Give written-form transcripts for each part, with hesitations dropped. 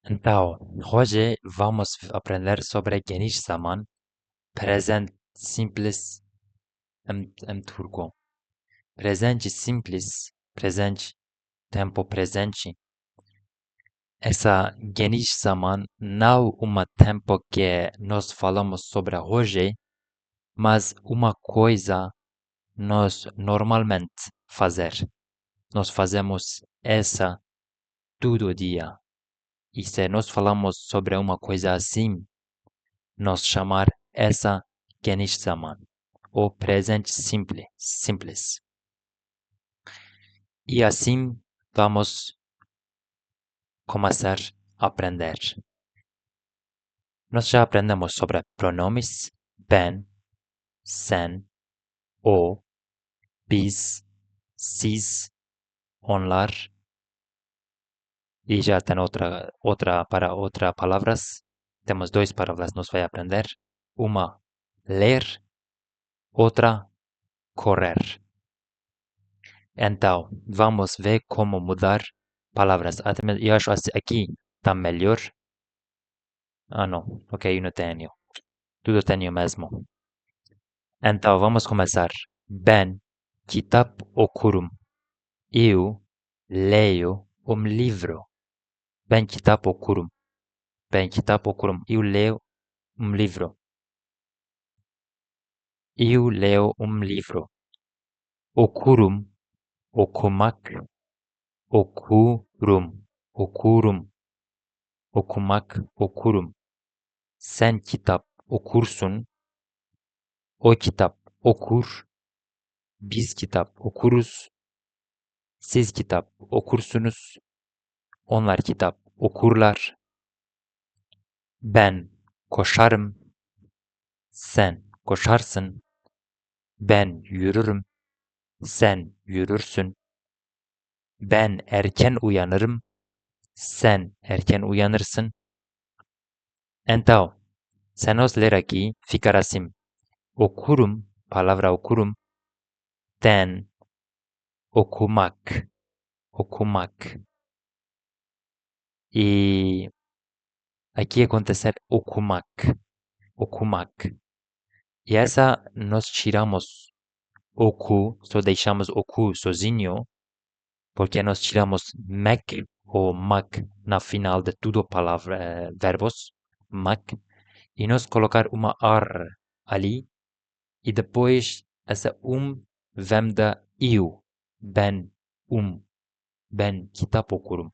Então, hoje vamos aprender sobre geniş zaman, present simples em turco. Presente simples, presente, tempo presente. Essa geniş zaman não uma tempo que nós falamos sobre hoje, mas uma coisa nós normalmente fazer. Nós fazemos essa todo dia. E se nós falamos sobre uma coisa assim, nós chamar essa geniş zaman, o presente simples. E assim vamos começar a aprender. Nós já aprendemos sobre pronomes ben, sen, o, biz, siz, onlar. E já tem outra palavras. Temos duas palavras que nós vai aprender. Uma, ler, outra, correr. Então, vamos ver como mudar palavras. Eu acho aqui está melhor. Ah, não. Ok, eu não tenho. Tudo tenho mesmo. Então, vamos começar. Ben kitap okurum. Eu leio um livro. Ben kitap okurum. Ben kitap okurum. Eu leio um livro. Eu leio um livro. Okurum. Okumak. Okurum. Okurum. Okumak. Okurum. Sen kitap okursun, o kitap okur, biz kitap okuruz, siz kitap okursunuz, onlar kitap okurlar. Ben koşarım, sen koşarsın, ben yürürüm, sen yürürsün. Ben erken uyanırım, sen erken uyanırsın. Então, se nós ler aqui, ficar assim. Okurum, palavra okurum, tem okumak, okumak. E aqui acontecer okumak, okumak. E essa nós tiramos oku, só deixamos oku sozinho, porque nós tiramos mek ou mak na final de tudo palavra, verbos, mak, e nós colocar uma ar ali, e depois essa vem da eu, ben, ben kitap okurum,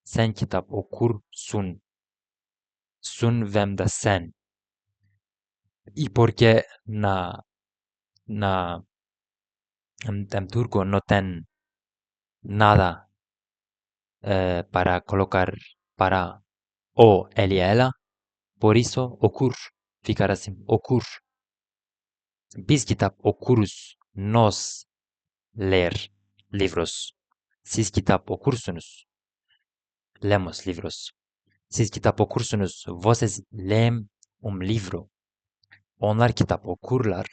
sen kitap okursun, sun vem da sen. E porque na en turco no ten nada para colocar para o, él y ela, por eso okur, ficar assim, okur. Biz kitap okuruz, nos ler livros. Siz kitap okursunuz, lemos livros. Siz kitap okursunuz, vocês leem livro. Onlar kitap okurlar,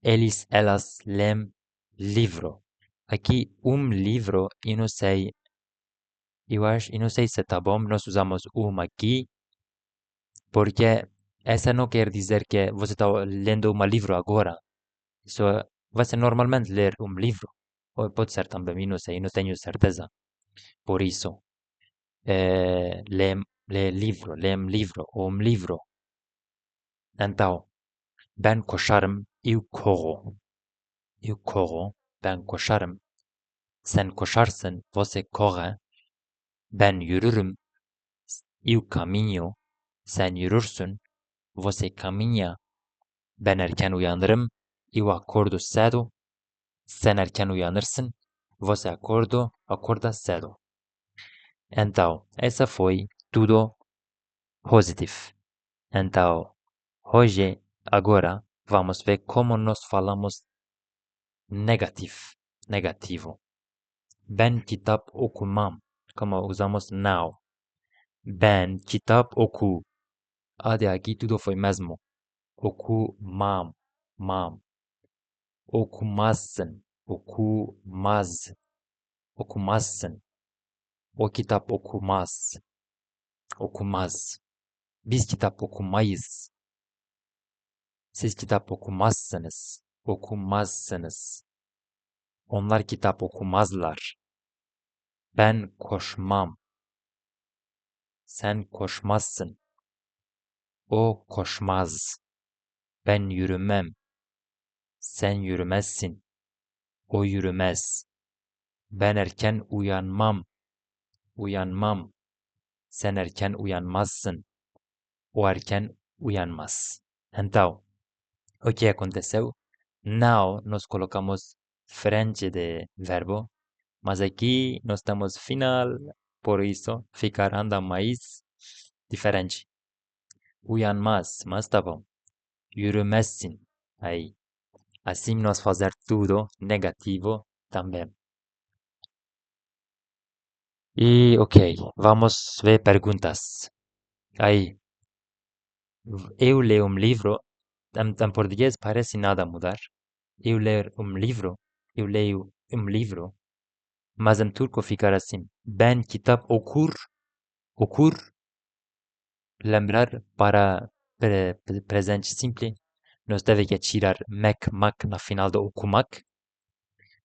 eles, elas leem livro. Aqui, livro, eu não sei se tá bom, nós usamos aqui, porque essa não quer dizer que você está lendo um livro agora. Isso você normalmente ler livro. Ou pode ser também, não sei, não tenho certeza. Por isso, lê livro, ou livro. Então, ben koşarım, eu corro. Eu corro, ben koşarım. Sen koşarsın, você corre. Ben yürürüm, eu caminho. Sen yürürsün, você caminha. Ben erken uyanırım, eu acordo cedo. Sen erken uyanırsın, você acorda cedo. Então, essa foi tudo positivo. Então, hoje, agora, vamos ver como nós falamos negativo. Ben kitap okumam, como usamos now. Ben kitap oku. Até aqui tudo foi mesmo. Okumam, mam. Okumazsın, okumaz, okumazsın. O kitap okumaz. Okumaz. Biz kitap okumayız. Siz kitap okumazsınız. Okumazsınız. Onlar kitap okumazlar. Ben koşmam. Sen koşmazsın. O koşmaz. Ben yürümem. Sen yürümezsin. O yürümez. Ben erken uyanmam. Uyanmam. Sen erken uyanmazsın. O erken uyanmaz. Então, o que aconteceu? Now nos colocamos frente de verbo, mas aqui nós estamos final, por isso ficar anda mais diferente. Uyanmaz, mas tá bom. Yürümezsin. Aí. Assim nós fazer tudo negativo também. E ok, vamos ver perguntas. Aí, eu leio um livro, em português parece nada mudar. Eu ler um livro, eu leio um livro, mas em turco ficar assim. Ben kitap okur, lembrar para presente simple, nós deve que tirar mak na final do okumak,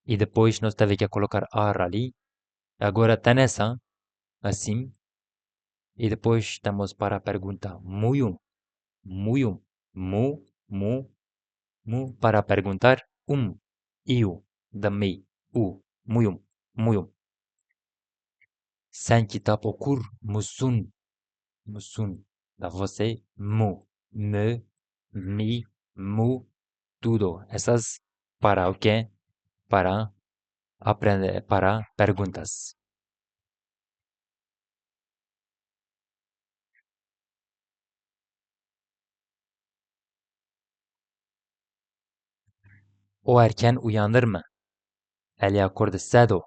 e depois nós deve que colocar ar ali. Agora tem essa, assim, e depois temos para a pergunta muyum, mu, mu, mu, para perguntar eu, dami, muyum, muyum. Sen kitap okur musun? Musun. Da você, me, mi, mu, tudo. Essas para o quê? Para aprender, para perguntas. O erken uyanır mı? Ele acorda cedo.